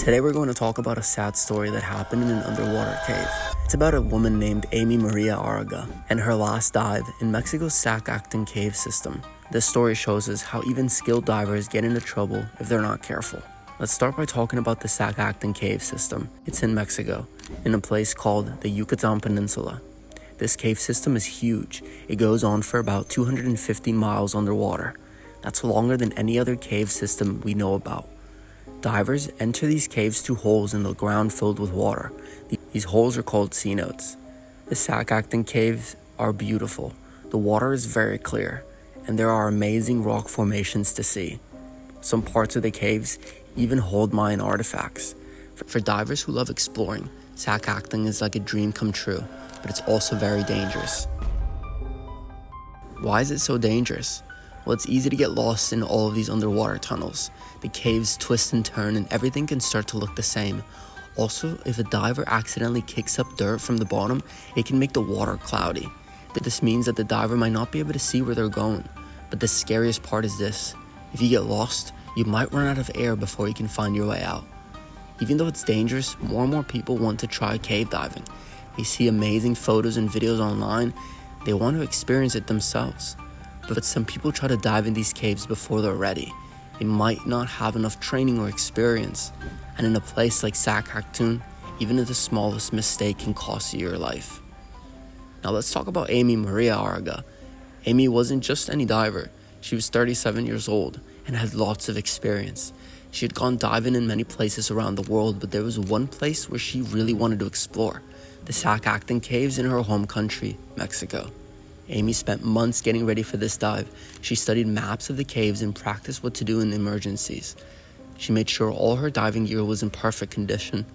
Today we're going to talk about a sad story that happened in an underwater cave. It's about a woman named Amy Maria Araga and her last dive in Mexico's Sac-Actin cave system. This story shows us how even skilled divers get into trouble if they're not careful. Let's start by talking about the Sac-Actin cave system. It's in Mexico, in a place called the Yucatan Peninsula. This cave system is huge. It goes on for about 250 miles underwater. That's longer than any other cave system we know about. Divers enter these caves through holes in the ground filled with water. These holes are called cenotes. The Sac-Actin caves are beautiful. The water is very clear, and there are amazing rock formations to see. Some parts of the caves even hold Mayan artifacts. For divers who love exploring, Sac-Actin is like a dream come true, but it's also very dangerous. Why is it so dangerous? Well, it's easy to get lost in all of these underwater tunnels. The caves twist and turn and everything can start to look the same. Also, if a diver accidentally kicks up dirt from the bottom, it can make the water cloudy. This means that the diver might not be able to see where they're going. But the scariest part is this: if you get lost, you might run out of air before you can find your way out. Even though it's dangerous, more and more people want to try cave diving. They see amazing photos and videos online. They want to experience it themselves. But some people try to dive in these caves before they're ready. They might not have enough training or experience. And in a place like Sac-Actin, even the smallest mistake can cost you your life. Now let's talk about Amy Maria Araga. Amy wasn't just any diver. She was 37 years old and had lots of experience. She had gone diving in many places around the world, but there was one place where she really wanted to explore: the Sac-Actin caves in her home country, Mexico. Amy spent months getting ready for this dive. She studied maps of the caves and practiced what to do in emergencies. She made sure all her diving gear was in perfect condition.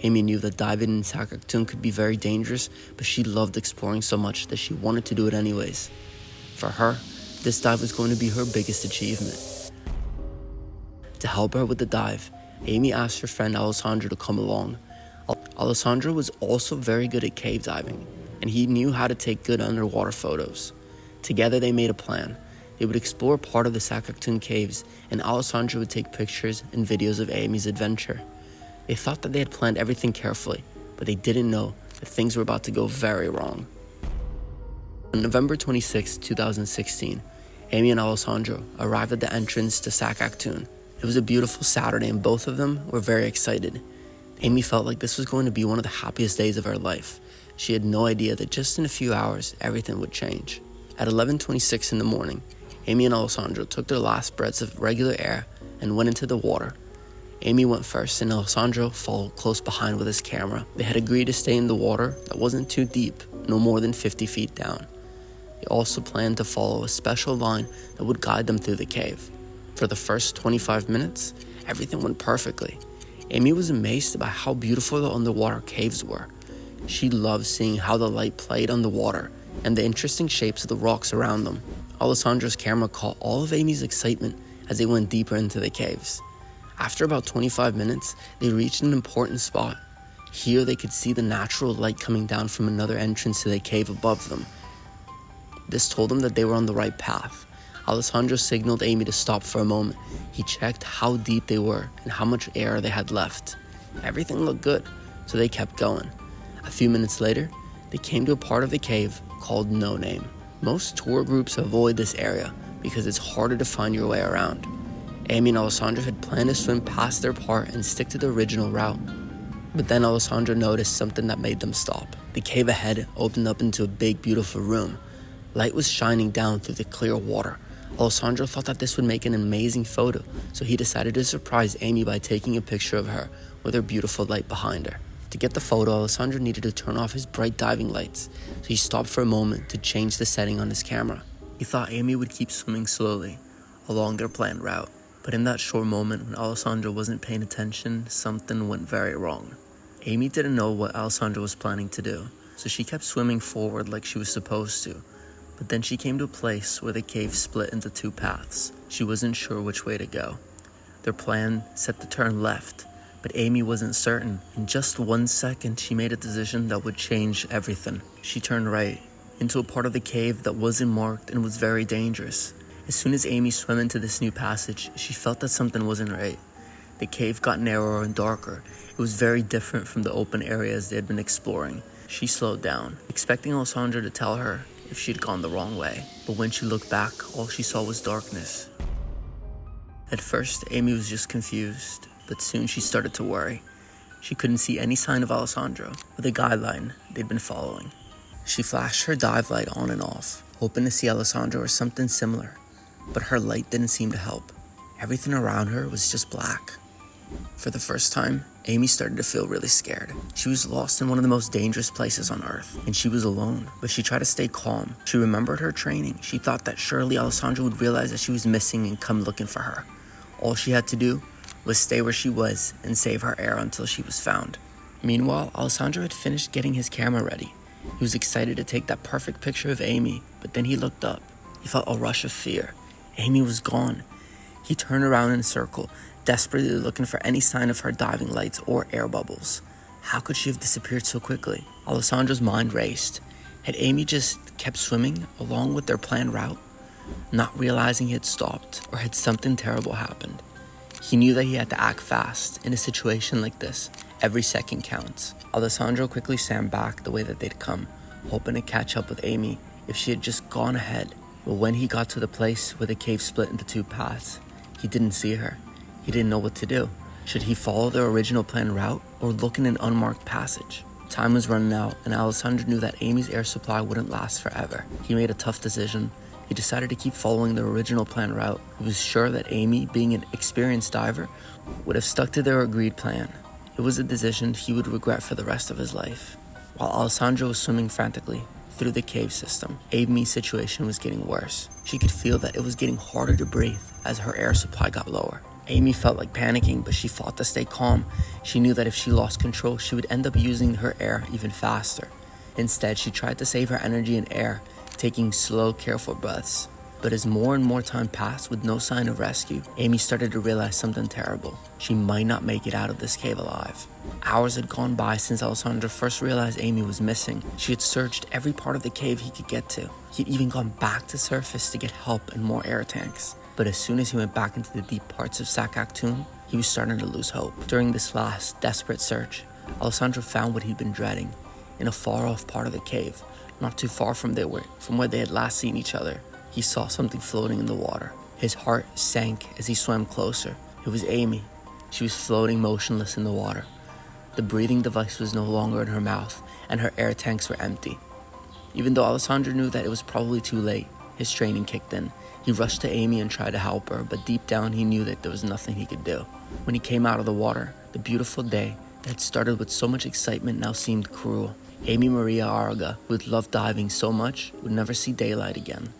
Amy knew that diving in Sac-Actin could be very dangerous, but she loved exploring so much that she wanted to do it anyways. For her, this dive was going to be her biggest achievement. To help her with the dive, Amy asked her friend Alessandro to come along. Alessandro was also very good at cave diving, and he knew how to take good underwater photos. Together they made a plan. They would explore part of the Sac-Actin caves, and Alessandro would take pictures and videos of Amy's adventure. They thought that they had planned everything carefully, but they didn't know that things were about to go very wrong. On November 26, 2016, Amy and Alessandro arrived at the entrance to Sac-Actin. It was a beautiful Saturday and both of them were very excited. Amy felt like this was going to be one of the happiest days of her life. She had no idea that just in a few hours, everything would change. At 11:26 in the morning, Amy and Alessandro took their last breaths of regular air and went into the water. Amy went first and Alessandro followed close behind with his camera. They had agreed to stay in the water that wasn't too deep, no more than 50 feet down. They also planned to follow a special line that would guide them through the cave. For the first 25 minutes, everything went perfectly. Amy was amazed by how beautiful the underwater caves were. She loved seeing how the light played on the water and the interesting shapes of the rocks around them. Alessandro's camera caught all of Amy's excitement as they went deeper into the caves. After about 25 minutes, they reached an important spot. Here they could see the natural light coming down from another entrance to the cave above them. This told them that they were on the right path. Alessandro signaled Amy to stop for a moment. He checked how deep they were and how much air they had left. Everything looked good, so they kept going. A few minutes later, they came to a part of the cave called No Name. Most tour groups avoid this area because it's harder to find your way around. Amy and Alessandro had planned to swim past their part and stick to the original route. But then Alessandro noticed something that made them stop. The cave ahead opened up into a big, beautiful room. Light was shining down through the clear water. Alessandro thought that this would make an amazing photo, so he decided to surprise Amy by taking a picture of her with her beautiful light behind her. To get the photo, Alessandro needed to turn off his bright diving lights, so he stopped for a moment to change the setting on his camera. He thought Amy would keep swimming slowly along their planned route, but in that short moment when Alessandro wasn't paying attention, something went very wrong. Amy didn't know what Alessandro was planning to do, so she kept swimming forward like she was supposed to. But then she came to a place where the cave split into two paths. She wasn't sure which way to go. Their plan said to turn left, but Amy wasn't certain. In just 1 second, she made a decision that would change everything. She turned right, into a part of the cave that wasn't marked and was very dangerous. As soon as Amy swam into this new passage, she felt that something wasn't right. The cave got narrower and darker. It was very different from the open areas they had been exploring. She slowed down, expecting Alessandro to tell her if she'd gone the wrong way. But when she looked back, all she saw was darkness. At first, Amy was just confused, but soon she started to worry. She couldn't see any sign of Alessandro or the guideline they'd been following. She flashed her dive light on and off, hoping to see Alessandro or something similar, but her light didn't seem to help. Everything around her was just black. For the first time, Amy started to feel really scared. She was lost in one of the most dangerous places on Earth, and she was alone, but she tried to stay calm. She remembered her training. She thought that surely Alessandro would realize that she was missing and come looking for her. All she had to do was stay where she was and save her air until she was found. Meanwhile, Alessandro had finished getting his camera ready. He was excited to take that perfect picture of Amy, but then he looked up. He felt a rush of fear. Amy was gone. He turned around in a circle, desperately looking for any sign of her diving lights or air bubbles. How could she have disappeared so quickly? Alessandro's mind raced. Had Amy just kept swimming along with their planned route, not realizing he had stopped, or had something terrible happened? He knew that he had to act fast. In a situation like this, every second counts. Alessandro quickly swam back the way that they'd come, hoping to catch up with Amy if she had just gone ahead. But when he got to the place where the cave split into two paths, he didn't see her. He didn't know what to do. Should he follow their original planned route or look in an unmarked passage? Time was running out, and Alessandro knew that Amy's air supply wouldn't last forever. He made a tough decision. He decided to keep following their original planned route. He was sure that Amy, being an experienced diver, would have stuck to their agreed plan. It was a decision he would regret for the rest of his life. While Alessandro was swimming frantically through the cave system, Amy's situation was getting worse. She could feel that it was getting harder to breathe as her air supply got lower. Amy felt like panicking, but she fought to stay calm. She knew that if she lost control, she would end up using her air even faster. Instead, she tried to save her energy in air, taking slow, careful breaths. But as more and more time passed with no sign of rescue, Amy started to realize something terrible. She might not make it out of this cave alive. Hours had gone by since Alessandro first realized Amy was missing. She had searched every part of the cave he could get to. He'd even gone back to surface to get help and more air tanks. But as soon as he went back into the deep parts of Sakaktoon, he was starting to lose hope. During this last, desperate search, Alessandro found what he'd been dreading. In a far-off part of the cave, not too far from where they had last seen each other, he saw something floating in the water. His heart sank as he swam closer. It was Amy. She was floating motionless in the water. The breathing device was no longer in her mouth, and her air tanks were empty. Even though Alessandro knew that it was probably too late, his training kicked in. He rushed to Amy and tried to help her, but deep down he knew that there was nothing he could do. When he came out of the water, the beautiful day that had started with so much excitement now seemed cruel. Amy Maria Arga, who had loved diving so much, would never see daylight again.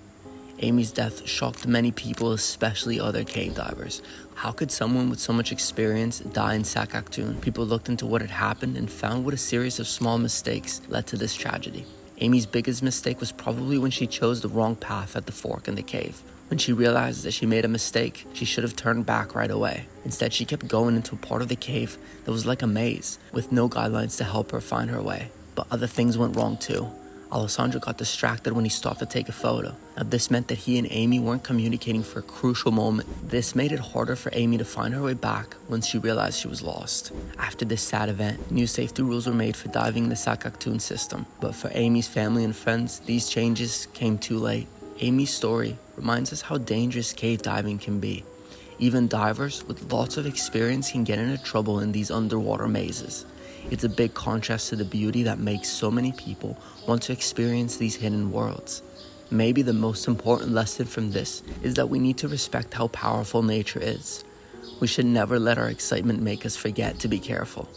Amy's death shocked many people, especially other cave divers. How could someone with so much experience die in Sakaktoon? People looked into what had happened and found what a series of small mistakes led to this tragedy. Amy's biggest mistake was probably when she chose the wrong path at the fork in the cave. When she realized that she made a mistake, she should have turned back right away. Instead, she kept going into a part of the cave that was like a maze, with no guidelines to help her find her way. But other things went wrong too. Alessandro got distracted when he stopped to take a photo. Now this meant that he and Amy weren't communicating for a crucial moment. This made it harder for Amy to find her way back once she realized she was lost. After this sad event, new safety rules were made for diving in the Sakaktoon system. But for Amy's family and friends, these changes came too late. Amy's story reminds us how dangerous cave diving can be. Even divers with lots of experience can get into trouble in these underwater mazes. It's a big contrast to the beauty that makes so many people want to experience these hidden worlds. Maybe the most important lesson from this is that we need to respect how powerful nature is. We should never let our excitement make us forget to be careful.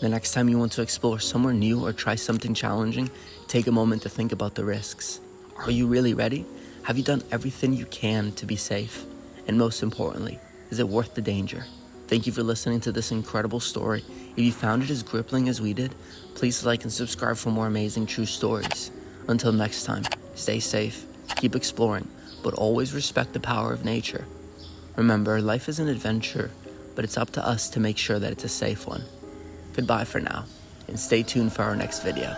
The next time you want to explore somewhere new or try something challenging, take a moment to think about the risks. Are you really ready? Have you done everything you can to be safe? And most importantly, is it worth the danger? Thank you for listening to this incredible story. If you found it as gripping as we did, please like and subscribe for more amazing true stories. Until next time, stay safe, keep exploring, but always respect the power of nature. Remember, life is an adventure, but it's up to us to make sure that it's a safe one. Goodbye for now, and stay tuned for our next video.